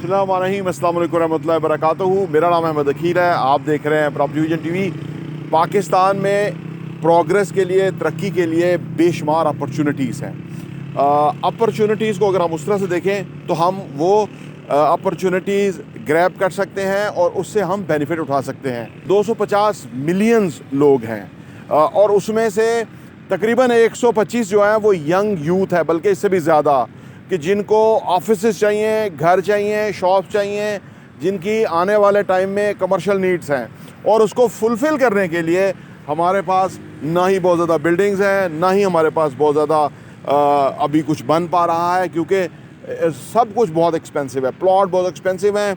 अस्सलाम वालेकुम रहमतुल्लाहि व बरकातहू। मेरा नाम अहमद अकील है। आप देख रहे हैं प्रॉपर्टी विजन टीवी। पाकिस्तान में प्रोग्रेस के लिए, तरक्की के लिए बेशुमार अपॉर्चुनिटीज़ हैं। अपॉर्चुनिटीज़ को अगर हम उस तरह से देखें तो हम वो अपॉर्चुनिटीज़ ग्रैब कर सकते हैं और उससे हम बेनिफिट उठा सकते हैं। 250 मिलियंस लोग हैं और उसमें से तकरीबन 125 जो हैं वो यंग यूथ है, बल्कि इससे भी ज़्यादा, कि जिनको ऑफिसेज चाहिए, घर चाहिए, शॉप चाहिए, जिनकी आने वाले टाइम में कमर्शियल नीड्स हैं, और उसको फुलफ़िल करने के लिए हमारे पास ना ही बहुत ज़्यादा बिल्डिंग्स हैं, ना ही हमारे पास बहुत ज़्यादा अभी कुछ बन पा रहा है, क्योंकि सब कुछ बहुत एक्सपेंसिव है। प्लॉट बहुत एक्सपेंसिव हैं,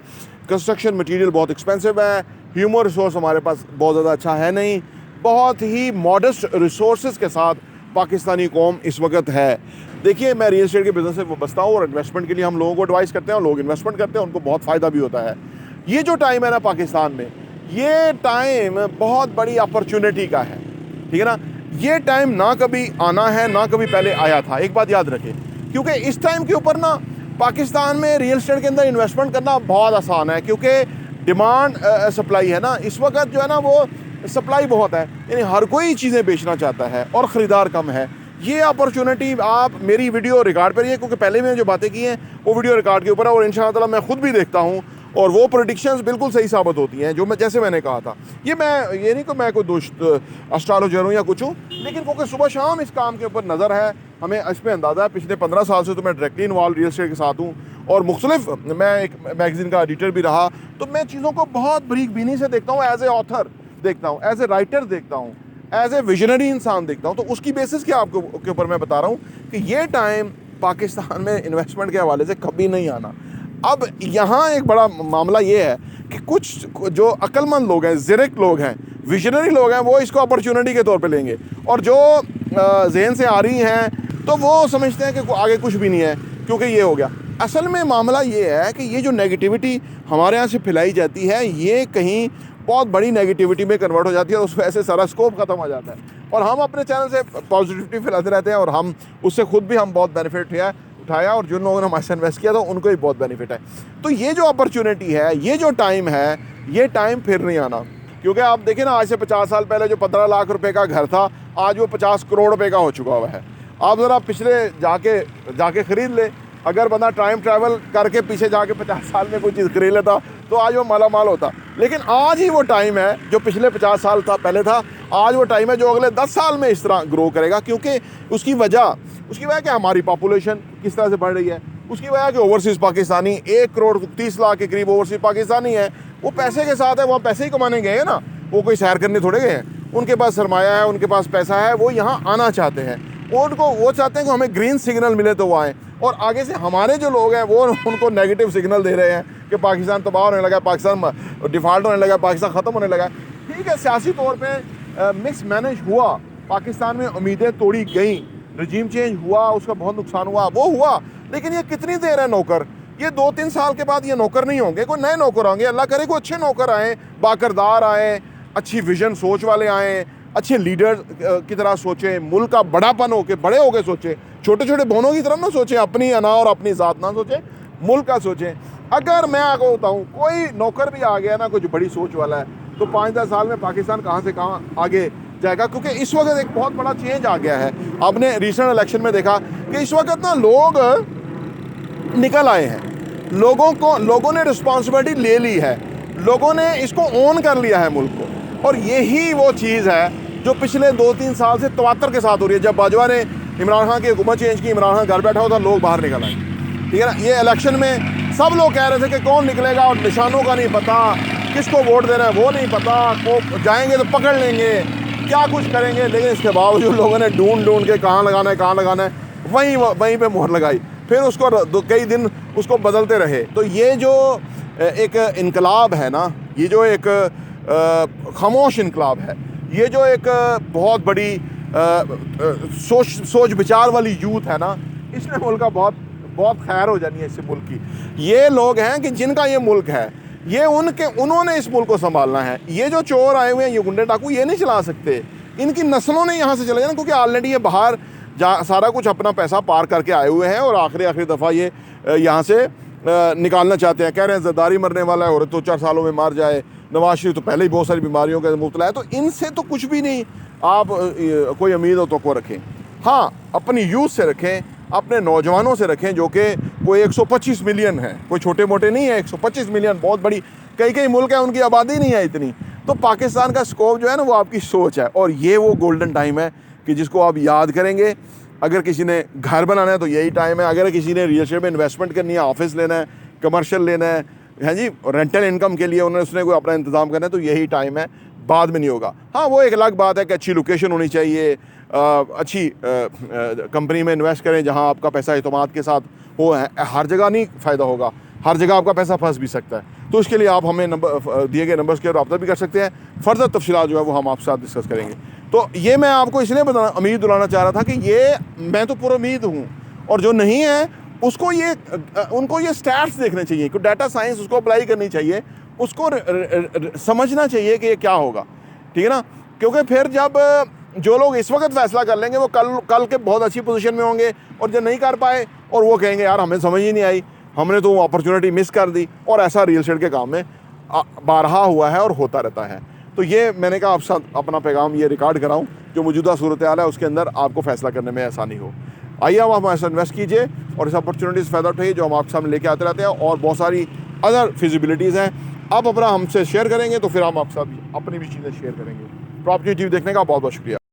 कंस्ट्रक्शन मटीरियल बहुत एक्सपेंसिव है, ह्यूमन रिसोर्स हमारे पास बहुत ज़्यादा अच्छा है नहीं। बहुत ही मॉडेस्ट रिसोर्सेज के साथ पाकिस्तानी कौम इस वक्त है। देखिए, मैं रियल एस्टेट के बिज़नेस से बसता हूँ और इन्वेस्टमेंट के लिए हम लोगों को एडवाइस करते हैं और लोग इन्वेस्टमेंट करते हैं, उनको बहुत फ़ायदा भी होता है। ये जो टाइम है ना पाकिस्तान में, ये टाइम बहुत बड़ी अपॉर्चुनिटी का है, ठीक है ना। ये टाइम ना कभी आना है, ना कभी पहले आया था। एक बात याद रखें, क्योंकि इस टाइम के ऊपर ना पाकिस्तान में रियल एस्टेट के अंदर इन्वेस्टमेंट करना बहुत आसान है, क्योंकि डिमांड सप्लाई है ना। इस वक्त जो है ना वो सप्लाई बहुत है, यानी हर कोई चीज़ें बेचना चाहता है और ख़रीदार कम है। ये अपॉर्चुनिटी, आप मेरी वीडियो रिकॉर्ड पर ही है, क्योंकि पहले मैंने जो बातें की हैं वो वीडियो रिकॉर्ड के ऊपर है और इंशाअल्लाह ताला मैं खुद भी देखता हूँ और वो प्रेडिक्शंस बिल्कुल सही साबित होती हैं, जो जैसे मैंने कहा था। ये नहीं कि मैं कोई दोस्त एस्ट्रोलॉजर हूँ या कुछ हूँ, लेकिन क्योंकि सुबह शाम इस काम के ऊपर नज़र है, हमें इस पर अंदाज़ा है। पिछले 15 साल से तो मैं डायरेक्टली इन्वॉल्व रियल एस्टेट के साथ हूँ और मुख्तलिफ, मैं एक मैगज़ीन का एडिटर भी रहा, तो मैं चीज़ों को बहुत बारीक बीनी से देखता हूँ। एज ए ऑथर देखता हूँ, एज ए राइटर देखता हूँ, एज ए विजनरी इंसान देखता हूँ। तो उसकी बेसिस के आपको के ऊपर मैं बता रहा हूँ कि ये टाइम पाकिस्तान में इन्वेस्टमेंट के हवाले से कभी नहीं आना। अब यहाँ एक बड़ा मामला ये है कि कुछ जो अक्लमंद लोग हैं, ज़िरक लोग हैं, विजनरी लोग हैं, वो इसको अपॉर्चुनिटी के तौर पे लेंगे, और जो जहन से आ रही हैं तो वो समझते हैं कि आगे कुछ भी नहीं है क्योंकि ये हो गया। असल में मामला ये है कि ये जो नेगेटिविटी हमारे यहाँ से फैलाई जाती है, ये कहीं बहुत बड़ी नेगेटिविटी में कन्वर्ट हो जाती है और उस वजह से सारा स्कोप ख़त्म हो जाता है। और हम अपने चैनल से पॉजिटिविटी फैलाते रहते हैं और हम उससे खुद भी हम बहुत बेनिफिट उठाया और जिन लोगों ने हमारे से इन्वेस्ट किया था उनको भी बहुत बेनिफिट है। तो ये जो अपॉर्चुनिटी है, ये जो टाइम है, ये टाइम फिर नहीं आना। क्योंकि आप देखें ना, आज से 50 साल पहले जो 15 लाख रुपए का घर था, आज वो 50 करोड़ रुपए का हो चुका हुआ है। आप ज़रा पिछले जाके ख़रीद ले। अगर बंदा टाइम ट्रैवल करके पीछे जाके 50 साल में कोई चीज़ खरीद लेता तो आज वो माला माल होता। लेकिन आज ही वो टाइम है जो पिछले 50 साल पहले था। आज वो टाइम है जो अगले 10 साल में इस तरह ग्रो करेगा, क्योंकि उसकी वजह कि हमारी पॉपुलेशन किस तरह से बढ़ रही है, उसकी वजह कि ओवरसीज़ पाकिस्तानी 1 करोड़ 30 लाख के करीब ओवरसीज़ पाकिस्तानी है। वो पैसे के साथ है, वहाँ पैसे ही कमाने गए हैं ना, वो कोई सैर करने थोड़े गए हैं। उनके पास सरमाया है, उनके पास पैसा है, वो यहाँ आना चाहते हैं। वो चाहते हैं कि हमें ग्रीन सिग्नल मिले तो वो आएँ, और आगे से हमारे जो लोग हैं वो उनको नेगेटिव सिग्नल दे रहे हैं कि पाकिस्तान तबाह होने लगा, पाकिस्तान डिफ़ॉल्ट होने लगा, पाकिस्तान ख़त्म होने लगा। ठीक है, सियासी तौर पे मिक्स मैनेज हुआ, पाकिस्तान में उम्मीदें तोड़ी गई, रजीम चेंज हुआ, उसका बहुत नुकसान हुआ, वो हुआ। लेकिन ये कितनी देर है नौकर? ये 2-3 साल के बाद ये नौकर नहीं होंगे, कोई नए नौकर होंगे। अल्लाह करे कोई अच्छे नौकर आएँ, बाकरदार आएँ, अच्छी विजन सोच वाले आएँ, अच्छे लीडर की तरह सोचें, मुल्क का बड़ापन हो के बड़े हो के सोचें, छोटे छोटे बोनों की तरफ ना सोचें, अपनी अना और अपनी ज़ात ना सोचें, मुल्क का सोचें। अगर मैं आपको बताऊँ, कोई नौकर भी आ गया ना, कुछ बड़ी सोच वाला है, तो 5-10 साल में पाकिस्तान कहाँ से कहाँ आगे जाएगा। क्योंकि इस वक्त एक बहुत बड़ा चेंज आ गया है। आपने रिसेंट इलेक्शन में देखा कि इस वक्त ना लोग निकल आए हैं, लोगों ने रिस्पॉन्सिबिलिटी ले ली है, लोगों ने इसको ओन कर लिया है मुल्क को। और यही वो चीज़ है जो पिछले 2-3 साल से तवातर के साथ हो रही है। जब बाजवा ने इमरान खान की हुकूमत चेंज की, इमरान खान घर बैठा होता, लोग बाहर निकल आए, ठीक है ना। ये इलेक्शन में सब लोग कह रहे थे कि कौन निकलेगा, और निशानों का नहीं पता, किसको वोट देना है वो नहीं पता, को जाएंगे तो पकड़ लेंगे, क्या कुछ करेंगे। लेकिन इसके बावजूद लोगों ने ढूंढ के कहाँ लगाना है वहीं पर मोहर लगाई, फिर उसको कई दिन उसको बदलते रहे। तो ये जो एक इनकलाब है ना, ये जो एक खामोश इनकलाब है, ये जो एक बहुत बड़ी सोच विचार वाली यूथ है ना, इसने मुल्क का बहुत खैर हो जानी है इससे मुल्क की। ये लोग हैं कि जिनका ये मुल्क है, ये उन्होंने इस मुल्क को संभालना है। ये जो चोर आए हुए हैं, ये गुंडे डाकू, ये नहीं चला सकते। इनकी नस्लों ने यहाँ से चले जाना, क्योंकि ऑलरेडी ये बाहर सारा कुछ अपना पैसा पार करके आए हुए हैं और आखिरी दफ़ा ये यहाँ से निकालना चाहते हैं, कह रहे हैं जरदारी मरने वाला है और तो 4 सालों में मार जाए, नवाज शरीफ तो पहले ही बहुत सारी बीमारियों के मुब्तला है, तो इनसे तो कुछ भी नहीं आप कोई उम्मीद और तो रखें। हाँ, अपनी यूथ से रखें, अपने नौजवानों से रखें, जो कि कोई 125 मिलियन है, कोई छोटे मोटे नहीं है, 125 मिलियन बहुत बड़ी, कई कई मुल्क है उनकी आबादी नहीं है इतनी। तो पाकिस्तान का स्कोप जो है ना वो आपकी सोच है, और ये वो गोल्डन टाइम है कि जिसको आप याद करेंगे। अगर किसी ने घर बनाना है तो यही टाइम है, अगर किसी ने रियल एस्टेट में इन्वेस्टमेंट करनी है, ऑफिस लेना है, कमर्शियल लेना है जी, रेंटल इनकम के लिए उसने कोई अपना इंतज़ाम करना है, तो यही टाइम है, बाद में नहीं होगा। हाँ, वो एक अलग बात है कि अच्छी लोकेशन होनी चाहिए, अच्छी कंपनी में इन्वेस्ट करें जहाँ आपका पैसा एतमाद के साथ हो। हर जगह नहीं फ़ायदा होगा, हर जगह आपका पैसा फंस भी सकता है, तो इसके लिए आप हमें नंबर दिए गए नंबर्स के रब्ता भी कर सकते हैं। फर्दर तफसीलात जो है वो हम आपके साथ डिस्कस करेंगे। तो ये मैं आपको इसलिए उम्मीद दिलाना चाह रहा था कि ये मैं तो पूरा उम्मीद हूँ, और जो नहीं है उसको उनको ये स्टैट्स देखने चाहिए, कि डाटा साइंस उसको अप्लाई करनी चाहिए, उसको समझना चाहिए कि ये क्या होगा, ठीक है ना। क्योंकि फिर जब जो लोग इस वक्त फैसला कर लेंगे वो कल के बहुत अच्छी पोजीशन में होंगे, और जो नहीं कर पाए और वो कहेंगे यार हमें समझ ही नहीं आई, हमने तो अपॉर्चुनिटी मिस कर दी। और ऐसा रियल एस्टेट के काम में बारहा हुआ है और होता रहता है। तो ये मैंने कहा आप साथ अपना पैगाम ये रिकॉर्ड कराऊं, जो मौजूदा सूरत हाल है उसके अंदर आपको फैसला करने में आसानी हो। आइए आप हमारे साथ इन्वेस्ट कीजिए और इस अपॉर्चुनिटी से फ़ायदा उठाइए जो हम आपके सामने लेके आते रहते हैं, और बहुत सारी अदर फिजिबिलिटीज़ हैं। आप अपना हमसे शेयर करेंगे तो फिर हम आपके साथ अपनी भी चीज़ें शेयर करेंगे। प्रॉपर्टी टीवी देखने का बहुत बहुत शुक्रिया।